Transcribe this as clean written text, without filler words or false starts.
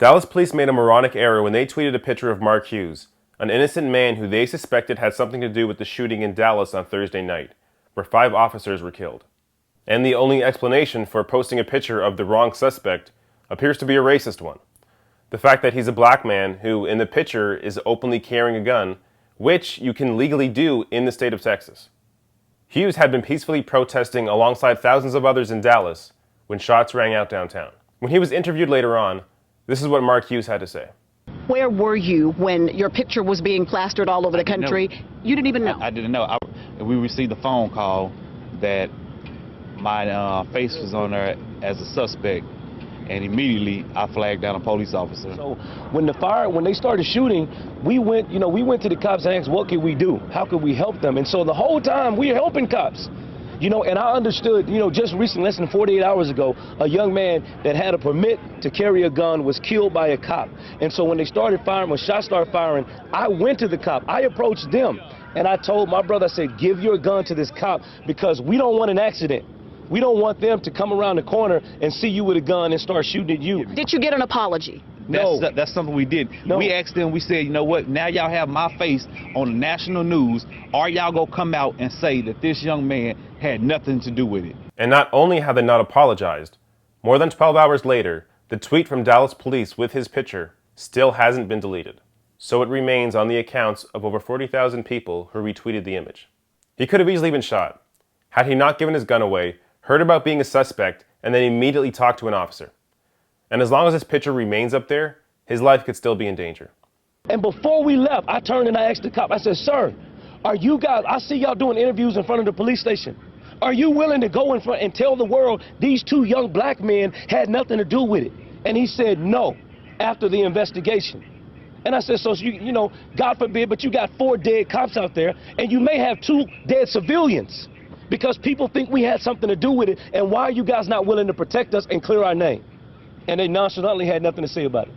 Dallas police made a moronic error when they tweeted a picture of Mark Hughes, an innocent man who they suspected had something to do with the shooting in Dallas on Thursday night, where 5 officers were killed. And the only explanation for posting a picture of the wrong suspect appears to be a racist one. The fact that he's a black man who, in the picture, is openly carrying a gun, which you can legally do in the state of Texas. Hughes had been peacefully protesting alongside thousands of others in Dallas when shots rang out downtown. When he was interviewed later on, this is what Mark Hughes had to say. Where were you when your picture was being plastered all over the country? You didn't even know? I didn't know. We received a phone call that my face was on there as a suspect, and immediately I flagged down a police officer. So when they started shooting, we went to the cops and asked, what could we do? How could we help them? And so the whole time we were helping cops. And I understood, just recently, less than 48 hours ago, a young man that had a permit to carry a gun was killed by a cop. And so when they started firing, when shots started firing, I went to the cop. I approached them, and I told my brother, I said, give your gun to this cop because we don't want an accident. We don't want them to come around the corner and see you with a gun and start shooting at you. Did you get an apology? No. That's something we did. No. We asked them, we said, you know what, now y'all have my face on the national news. Are y'all going to come out and say that this young man had nothing to do with it? And not only have they not apologized, more than 12 hours later, the tweet from Dallas police with his picture still hasn't been deleted. So it remains on the accounts of over 40,000 people who retweeted the image. He could have easily been shot had he not given his gun away, heard about being a suspect, and then immediately talked to an officer. And as long as his picture remains up there, his life could still be in danger. And before we left, I turned and I asked the cop, I said, sir, are you guys, I see y'all doing interviews in front of the police station. Are you willing to go in front and tell the world these 2 young black men had nothing to do with it? And he said no, after the investigation. And I said, so God forbid, but you got 4 dead cops out there, and you may have 2 dead civilians because people think we had something to do with it, and why are you guys not willing to protect us and clear our name? And they nonchalantly had nothing to say about it.